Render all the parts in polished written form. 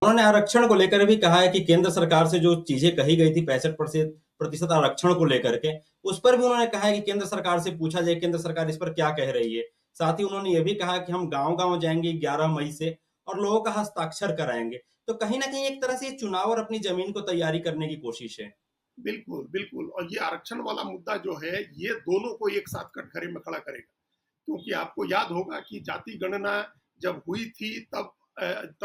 उन्होंने आरक्षण को लेकर भी कहा है कि केंद्र सरकार से जो चीजें कही गई थी 65% आरक्षण को लेकर के, उस पर भी उन्होंने कहा है कि केंद्र सरकार से पूछा जाए, केंद्र सरकार इस पर क्या कह रही है। साथ ही उन्होंने ये भी कहा कि हम गांव-गांव जाएंगे 11 मई से और लोगों का हस्ताक्षर कराएंगे। तो कहीं ना कहीं एक तरह से ये चुनाव और अपनी जमीन को तैयारी करने की कोशिश है। बिल्कुल, बिल्कुल। और ये आरक्षण वाला मुद्दा जो है, ये दोनों को एक साथ कटघरे में खड़ा करेगा। क्योंकि आपको याद होगा कि जाति गणना जब हुई थी तब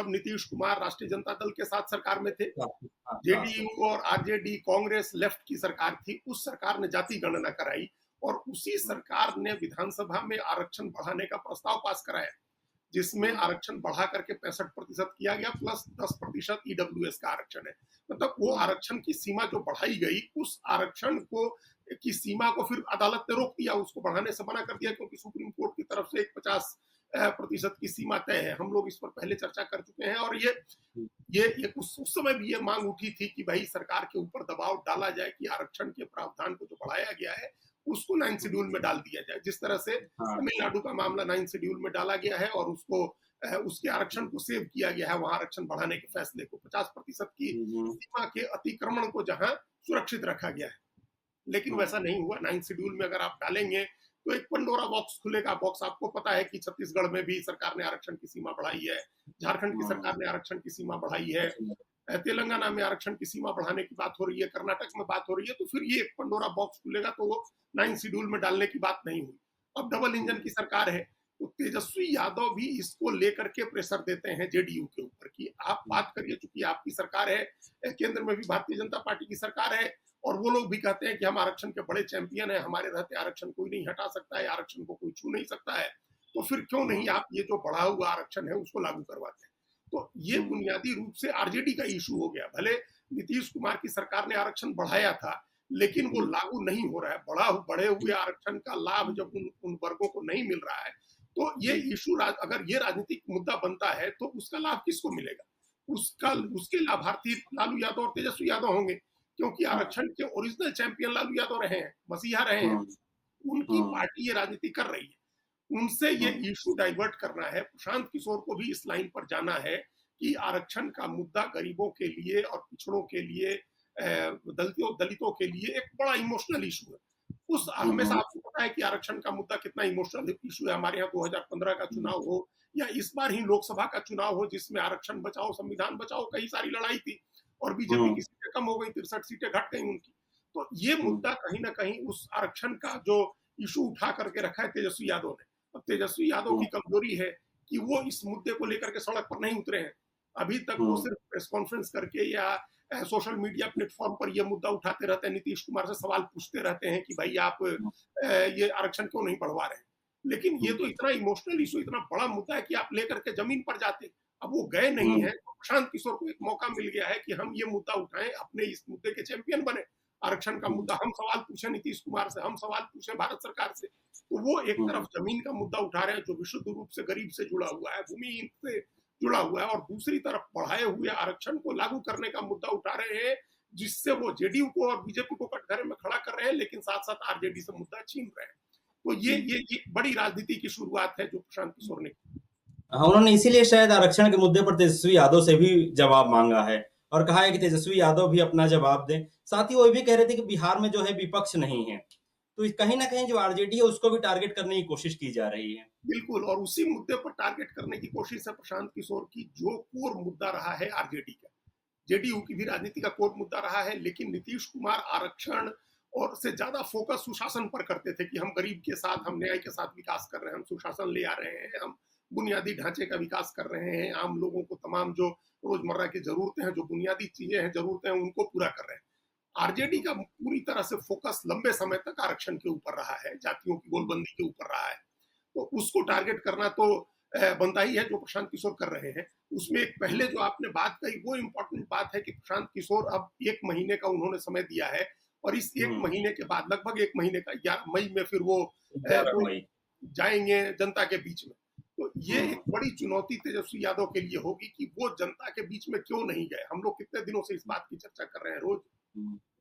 नीतीश कुमार राष्ट्रीय जनता दल के साथ सरकार में थे। काफी। जेडीयू और आरजेडी कांग्रेस लेफ्ट की सरकार थी, उस सरकार ने जाति गणना कराई और उसी सरकार ने विधानसभा में आरक्षण बढ़ाने का प्रस्ताव पास कराया, जिसमें आरक्षण बढ़ा करके 65% किया गया प्लस 10% ईडब्ल्यूएस का आरक्षण है। मतलब वो आरक्षण की सीमा जो बढ़ाई गई, उस आरक्षण को की सीमा को फिर अदालत ने रोक दिया, उसको बढ़ाने से मना कर दिया, क्योंकि सुप्रीम कोर्ट की तरफ से एक 50% की सीमा तय है। हम लोग इस पर पहले चर्चा कर चुके हैं और ये उस समय भी ये मांग उठी थी कि भाई सरकार के ऊपर दबाव डाला जाए कि आरक्षण के प्रावधान को जो बढ़ाया गया है उसको 9 शेड्यूल में डाल दिया जाए, जिस तरह से तमिलनाडु का मामला 9 शेड्यूल में डाला गया है और उसको उसके आरक्षण को सेव किया गया है, वहां आरक्षण बढ़ाने के फैसले को 50% की सीमा के अतिक्रमण को जहां सुरक्षित रखा गया है। लेकिन वैसा नहीं हुआ। 9 शेड्यूल में अगर आप डालेंगे तो एक पंडोरा बॉक्स खुलेगा। बॉक्स आपको पता है कि छत्तीसगढ़ में भी सरकार ने आरक्षण की सीमा बढ़ाई है, झारखंड की सरकार ने आरक्षण की सीमा बढ़ाई है, तेलंगाना में आरक्षण की सीमा बढ़ाने की बात हो रही है, कर्नाटक में बात हो रही है। तो फिर ये पंडोरा बॉक्स खुलेगा, तो वो 9 शेड्यूल में डालने की बात नहीं हुई। अब डबल इंजन की सरकार है, तो तेजस्वी यादव भी इसको लेकर के प्रेशर देते हैं जेडीयू के ऊपर कि आप बात करिए, चूंकि आपकी सरकार है, केंद्र में भी भारतीय जनता पार्टी की सरकार है और वो लोग भी कहते हैं कि हम आरक्षण के बड़े चैंपियन हैं, हमारे रहते आरक्षण कोई नहीं हटा सकता है, आरक्षण को कोई छू नहीं सकता है, तो फिर क्यों नहीं आप ये जो बढ़ा हुआ आरक्षण है उसको लागू करवाते हैं। तो ये बुनियादी रूप से आरजेडी का इशू हो गया। भले नीतीश कुमार की सरकार ने आरक्षण बढ़ाया था, लेकिन वो लागू नहीं हो रहा है। बढ़े हुए आरक्षण का लाभ जब उन वर्गों को नहीं मिल रहा है, तो ये इशू अगर ये राजनीतिक मुद्दा बनता है तो उसका लाभ किसको मिलेगा? उसके लाभार्थी लालू यादव और तेजस्वी यादव होंगे, क्योंकि आरक्षण के ओरिजिनल चैंपियन लालू यादव रहे हैं, मसीहा रहे हैं। उनकी पार्टी ये राजनीति कर रही है, उनसे ये इशू डाइवर्ट करना है। प्रशांत किशोर को भी इस लाइन पर जाना है कि आरक्षण का मुद्दा गरीबों के लिए और पिछड़ों के लिए, दलितों के लिए एक बड़ा इमोशनल इशू है। हमेशा आपको पता है कि आरक्षण का मुद्दा कितना इमोशनल इशू है। हमारे यहाँ 2015 का चुनाव हो या इस बार ही लोकसभा का चुनाव हो, जिसमें आरक्षण बचाओ संविधान बचाओ कई सारी लड़ाई थी और बीजेपी की सीटें कम हो गई, 63 सीटें घट गई उनकी। तो ये मुद्दा कहीं ना कहीं उस आरक्षण का जो इशू उठा करके रखा है तेजस्वी यादव ने। अब तेजस्वी यादव की कमजोरी है कि वो इस मुद्दे को लेकर के सड़क पर नहीं उतरे हैं। अभी तक वो सिर्फ प्रेस कॉन्फ्रेंस करके या सोशल मीडिया प्लेटफॉर्म पर ये मुद्दा उठाते रहते हैं, नीतीश कुमार से सवाल पूछते रहते हैं कि भाई आप ये आरक्षण क्यों नहीं बढ़वा रहे हैं। लेकिन ये तो इतना इमोशनल इशू, इतना बड़ा मुद्दा है कि आप लेकर के जमीन पर जाते। अब वो गए नहीं है, तो प्रशांत किशोर को एक मौका मिल गया है कि हम ये मुद्दा उठाएं, अपने इस मुद्दे के चैंपियन बने। आरक्षण का मुद्दा हम सवाल पूछे नीतीश कुमार से, हम सवाल पूछे भारत सरकार से। तो वो एक तरफ जमीन का मुद्दा उठा रहे हैं जो विशुद्ध रूप से गरीब से जुड़ा हुआ है, भूमिहीन से जुड़ा हुआ है, और दूसरी तरफ बढ़ाए हुए आरक्षण को लागू करने का मुद्दा उठा रहे हैं, जिससे वो जेडीयू को और बीजेपी को कटघरे में खड़ा कर रहे हैं, लेकिन साथ साथ आरजेडी से मुद्दा छीन रहे हैं। तो ये बड़ी राजनीति की शुरुआत है जो प्रशांत किशोर ने की। हाँ, उन्होंने इसीलिए शायद आरक्षण के मुद्दे पर तेजस्वी यादव से भी जवाब मांगा है और कहा है कि तेजस्वी यादव भी अपना जवाब दें। साथ ही वो भी कह रहे थे कि बिहार में जो है विपक्ष नहीं है, तो कहीं ना कहीं जो आरजेडी है उसको भी टारगेट करने की कोशिश की जा रही है। बिल्कुल, और उसी मुद्दे पर टारगेट करने की कोशिश है प्रशांत किशोर की, जो कोर मुद्दा रहा है आरजेडी का। जेडीयू की भी राजनीति का कोर मुद्दा रहा है, लेकिन नीतीश कुमार आरक्षण और से ज्यादा फोकस सुशासन पर करते थे कि हम गरीब के साथ, हम न्याय के साथ विकास कर रहे हैं, हम सुशासन ले आ रहे हैं, हम बुनियादी ढांचे का विकास कर रहे हैं, आम लोगों को तमाम जो रोजमर्रा की जरूरतें हैं, जो बुनियादी चीजें हैं, जरूरतें हैं, उनको पूरा कर रहे हैं। आरजेडी का पूरी तरह से फोकस लंबे समय तक आरक्षण के ऊपर रहा है, जातियों की गोलबंदी के ऊपर रहा है। तो उसको टारगेट करना तो बनता ही है, जो प्रशांत किशोर कर रहे हैं। उसमें एक पहले जो आपने बात कही वो इंपॉर्टेंट बात है कि प्रशांत किशोर अब 1 महीने का उन्होंने समय दिया है और इस 1 महीने के बाद, लगभग 1 महीने का, 11 मई में फिर वो 11 मई जाएंगे जनता के बीच में। तो ये एक बड़ी चुनौती तेजस्वी यादव के लिए होगी कि वो जनता के बीच में क्यों नहीं गए। हम लोग कितने दिनों से इस बात की चर्चा कर रहे हैं, रोज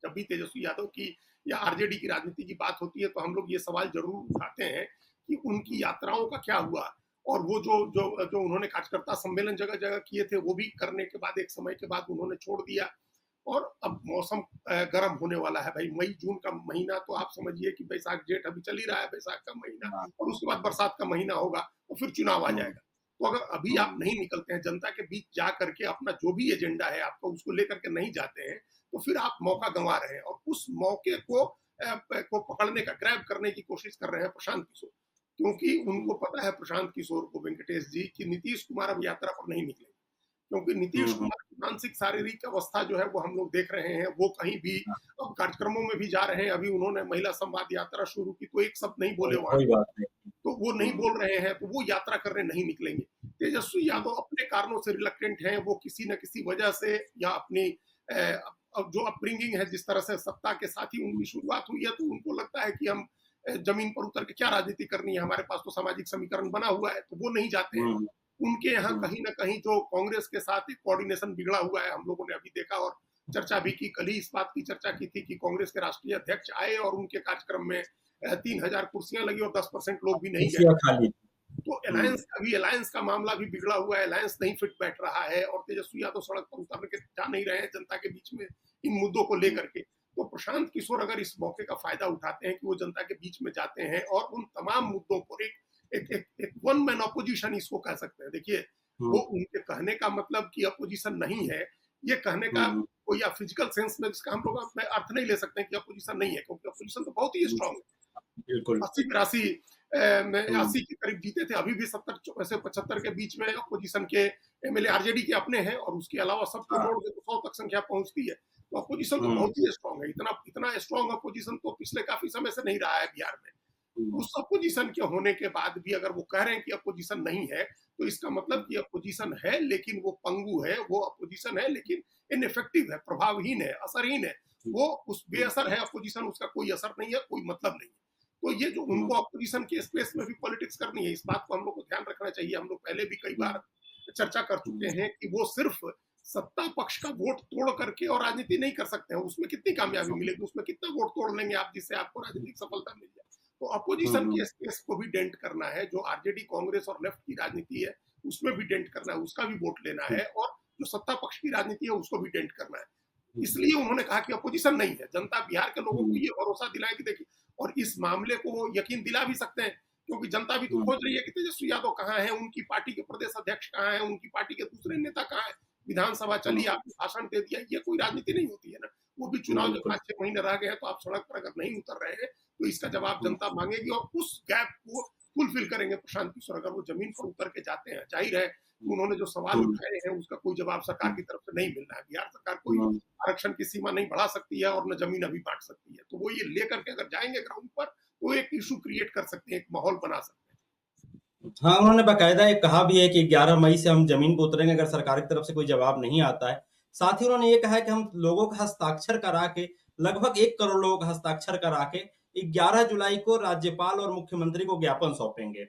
जब भी तेजस्वी यादव की या आरजेडी की राजनीति की बात होती है तो हम लोग ये सवाल जरूर उठाते हैं कि उनकी यात्राओं का क्या हुआ और वो जो उन्होंने कार्यकर्ता सम्मेलन जगह-जगह किए थे, वो भी करने के बाद एक समय के बाद उन्होंने छोड़ दिया। और अब मौसम गर्म होने वाला है भाई। मई-जून का महीना तो आप समझिए कि बैसाख-जेठ अभी चल ही रहा है, बैसाख का महीना, हाँ, और उसके बाद बरसात का महीना होगा, तो फिर चुनाव आ हुँ, जाएगा। तो अगर अभी आप हुँ, नहीं निकलते हैं, जनता के बीच जा करके अपना जो भी एजेंडा है आपका उसको लेकर के नहीं जाते हैं, तो फिर आप मौका गँवा रहे हैं, और उस मौके को पकड़ने का, ग्रैब करने की कोशिश कर रहे हैं प्रशांत किशोर। क्योंकि हुँ, उनको पता है, प्रशांत किशोर को, वेंकटेश जी, कि नीतीश कुमार अब यात्रा पर नहीं निकलेंगे। क्योंकि नीतीश हुँ, हुँ, कुमार की मानसिक शारीरिक अवस्था जो है वो हम लोग देख रहे हैं, वो कहीं भी हाँ, अब कार्यक्रमों में भी जा रहे हैं। अभी उन्होंने महिला संवाद यात्रा शुरू की तो एक शब्द नहीं बोले कोई वहां कोई पे, बात नहीं। तो वो नहीं हुँ, बोल रहे हैं, तो वो यात्रा करने नहीं निकलेंगे। तेजस्वी हुँ, यादव अपने कारणों से रिलक्टेंट हैं, वो किसी न किसी वजह से, या अपनी अब जो अपब्रिंगिंग है, जिस तरह से सत्ता के साथ ही हुँ, उनकी शुरुआत हुई है, तो उनको लगता है कि हम जमीन पर उतर के क्या राजनीति करनी है, हमारे पास तो सामाजिक समीकरण बना हुआ है, तो वो नहीं जाते हैं। हुँ, उनके यहाँ हुँ, कहीं न कहीं जो कांग्रेस के साथ एक कोऑर्डिनेशन बिगड़ा हुआ है, हम लोगों ने अभी देखा, और चर्चा भी की। कल ही इस बात की चर्चा की थी कि कांग्रेस के राष्ट्रीय अध्यक्ष आए और उनके कार्यक्रम में 3,000 कुर्सियां लगी और 10% लोग भी नहीं गए। कुर्सियाँ खाली थी। तो हुँ, अलायंस का मामला भी बिगड़ा हुआ है, अलायंस नहीं फिट बैठ रहा है, और तेजस्वी यादव सड़क पर उतर के जा नहीं रहे हैं जनता के बीच में इन मुद्दों को हुँ, लेकर के। तो प्रशांत किशोर अगर इस मौके का फायदा उठाते हैं कि वो जनता के बीच में जाते हैं और उन तमाम मुद्दों पर एक वन मैन अपोजिशन इसको कह सकते हैं। देखिए, वो हुँ, उनके कहने का मतलब कि अपोजिशन नहीं है, ये कहने का हुँ, कोई, या फिजिकल सेंस में जिसका हम लोग अर्थ नहीं ले सकते हैं कि अपोजिशन नहीं है, क्योंकि अपोजिशन तो बहुत ही हुँ, स्ट्रांग है। बिल्कुल। 80-82 में हुँ, 80 के करीब जीते थे, अभी भी 70 से 75 के बीच में अपोजिशन के एमएलए आरजेडी के अपने हैं, और उसके अलावा सबको हाँ, जोड़ के तो 100 तक संख्या पहुंचती है। तो अपोजिशन तो हुँ, बहुत ही स्ट्रांग है। इतना इतना स्ट्रांग अपोजिशन तो पिछले काफी समय से नहीं रहा है बिहार में। हुँ, उस अपोजिशन के होने के बाद भी अगर वो कह रहे हैं कि अपोजिशन नहीं है, तो इसका मतलब कि अपोजिशन है, लेकिन वो पंगु है, वो अपोजिशन है लेकिन इनइफेक्टिव है, प्रभावहीन है, असरहीन है। हुँ, वो उस हुँ, बेअसर है अपोजिशन, उसका कोई असर नहीं है, कोई मतलब नहीं है। तो ये जो हुँ, उनको अपोजिशन के स्पेस में भी पॉलिटिक्स करनी है, इस बात को हम लोग को ध्यान रखना चाहिए। हम लोग पहले भी कई बार हुँ, चर्चा कर चुके हुँ, हैं कि वो सिर्फ सत्ता पक्ष का वोट तोड़ करके और राजनीति नहीं कर सकते हैं। उसमें कितनी कामयाबी मिलेगी, उसमें कितना वोट तोड़ लेंगे आप जिससे आपको राजनीतिक सफलता मिल जाए। तो हुँ, अपोजिशन हुँ, के स्पेस को भी डेंट करना है, जो आरजेडी, कांग्रेस और लेफ्ट की राजनीति है, उसमें भी डेंट करना है, उसका भी वोट लेना हुँ, है, और जो सत्ता पक्ष की राजनीति है उसको भी डेंट करना है। हुँ, इसलिए उन्होंने कहा कि अपोजिशन नहीं है। जनता, बिहार के लोगों को हुँ, ये भरोसा दिलाएं कि देखिए, और इस मामले को वो यकीन दिला भी सकते हैं, क्योंकि जनता भी तो हुँ, खोज रही है कि तेजस्वी यादव कहाँ है, उनकी पार्टी के प्रदेश अध्यक्ष कहाँ है, उनकी पार्टी के दूसरे नेता कहाँ है। विधानसभा चली, हुँ, आपने भाषण दे दिया, ये कोई राजनीति नहीं होती है ना। वो भी चुनाव जब बिल्कुल। 5-6 महीने रह गए हैं, तो आप सड़क पर अगर नहीं उतर रहे हैं, तो इसका जवाब हुँ, जनता मांगेगी, और उस गैप को फुलफिल करेंगे प्रशांत किशोर। अगर वो जमीन पर उतर के जाते हैं, जाहिर है कि उन्होंने जो सवाल हुँ, उठाए हैं उसका कोई जवाब सरकार हुँ, की तरफ से नहीं मिलना है। बिहार सरकार कोई हुँ। आरक्षण की सीमा नहीं बढ़ा सकती है और न जमीन अभी बांट सकती है। तो वो ये लेकर के अगर जाएंगे ग्राउंड पर, तो एक इशू क्रिएट कर सकते हैं, एक माहौल बना सकते हैं। हाँ, उन्होंने बाकायदा ये कहा भी है कि 11 मई से हम ज़मीन पे उतरेंगे अगर सरकार की तरफ से कोई जवाब नहीं आता है। साथ ही उन्होंने ये कहा है कि हम लोगों का हस्ताक्षर करा के लगभग 1 करोड़ लोगों का हस्ताक्षर करा के 11 जुलाई को राज्यपाल और मुख्यमंत्री को ज्ञापन सौंपेंगे।